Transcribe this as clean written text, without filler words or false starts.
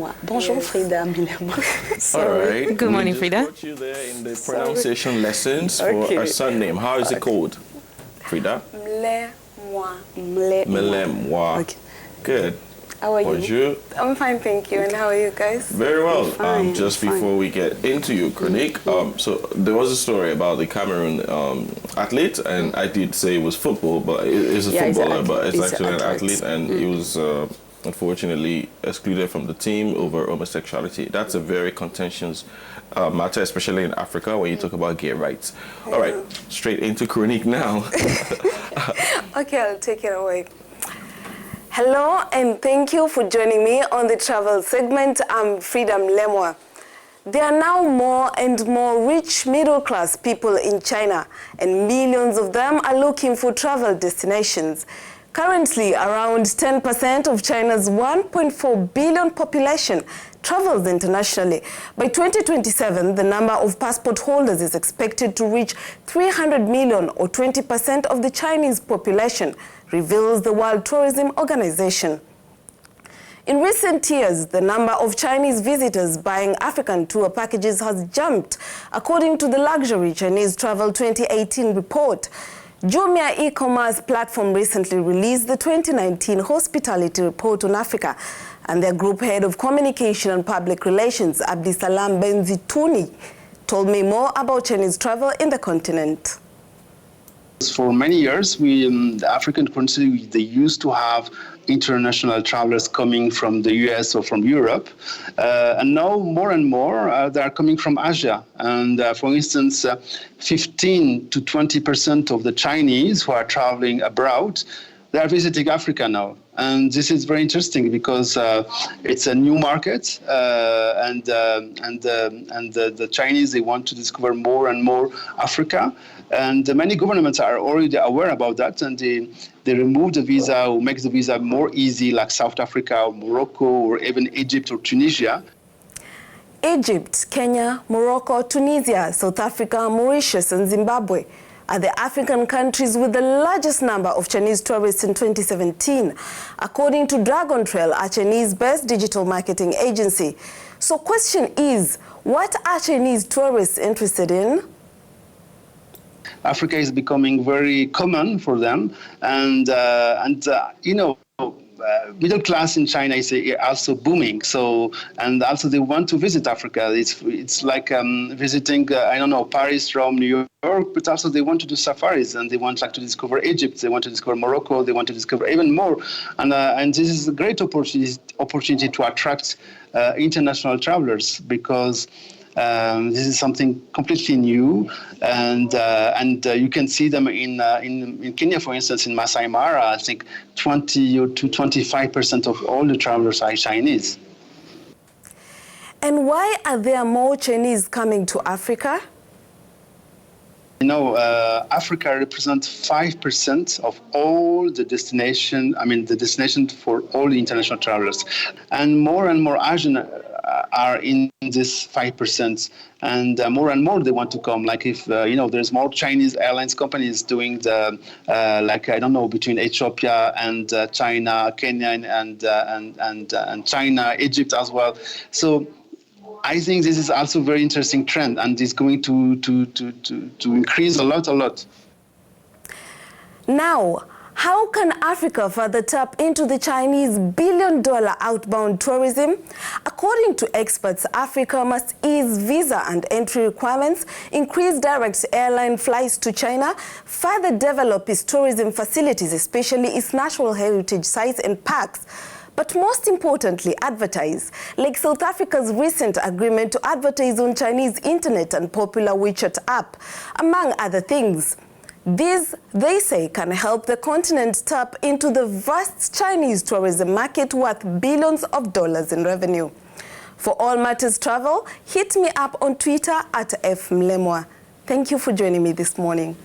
Mlemwa. Bonjour, Frida Mlemwa. All right. Good morning, Frida. We just put you there in the pronunciation lessons for a son name. How is it called, Frida? Mlemwa. Mlemwa. Okay. Good. How are you? Bonjour. I'm fine, thank you. And how are you guys? Very well. Fine, just before we get into your chronique, so there was a story about the Cameroon athlete, and I did say it was football, but it's a footballer, but it's actually an athlete, and he was unfortunately excluded from the team over homosexuality. That's a very contentious matter, especially in Africa when you talk about gay rights. All right, straight into chronique now. Okay, I'll take it away. Hello, and thank you for joining me on the travel segment. I'm Frida Mlemwa. There are now more and more rich middle-class people in China, and millions of them are looking for travel destinations. Currently, around 10% of China's 1.4 billion population travels internationally. By 2027, the number of passport holders is expected to reach 300 million, or 20% of the Chinese population, reveals the World Tourism Organization. In recent years, the number of Chinese visitors buying African tour packages has jumped, according to the Luxury Chinese Travel 2018 report. Jumia e-commerce platform recently released the 2019 Hospitality Report on Africa, and their group head of communication and public relations, Abdisalam Benzitouni, told me more about Chinese travel in the continent. For many years, the African countries, they used to have international travelers coming from the US or from Europe. And now more and more, they are coming from Asia. And for instance, 15 to 20% of the Chinese who are traveling abroad, they are visiting Africa now. And this is very interesting because it's a new market, and the Chinese, they want to discover more and more Africa. And many governments are already aware about that, and they remove the visa or make the visa more easy, like South Africa or Morocco or even Egypt or Tunisia. Egypt, Kenya, Morocco, Tunisia, South Africa, Mauritius, and Zimbabwe are the African countries with the largest number of Chinese tourists in 2017, according to Dragon Trail, a Chinese-based digital marketing agency. So question is, what are Chinese tourists interested in? Africa is becoming very common for them, and you know, middle class in China is also booming. So, and also they want to visit Africa. It's like visiting I don't know, Paris, Rome, New York, but also they want to do safaris, and they want to discover Egypt. They want to discover Morocco. They want to discover even more, and this is a great opportunity to attract international travelers, because this is something completely new, and you can see them in Kenya, for instance, in Masai Mara. I think 20 to 25% of all the travelers are Chinese. And why are there more Chinese coming to Africa? You know, Africa represents 5% of all the destination. I mean, the destination for all the international travelers, and more Asian are in this 5%, and more and more they want to come. Like if you know, there's more Chinese airlines companies doing the like, I don't know, between Ethiopia and China, Kenya, and China, Egypt as well. So I think this is also a very interesting trend, and it's going to increase a lot. Now, how can Africa further tap into the Chinese billion-dollar outbound tourism? According to experts, Africa must ease visa and entry requirements, increase direct airline flights to China, further develop its tourism facilities, especially its natural heritage sites and parks, but most importantly, advertise, like South Africa's recent agreement to advertise on Chinese internet and popular WeChat app, among other things. These, they say, can help the continent tap into the vast Chinese tourism market worth billions of dollars in revenue. For all matters travel, hit me up on Twitter at @fmlemwa. Thank you for joining me this morning.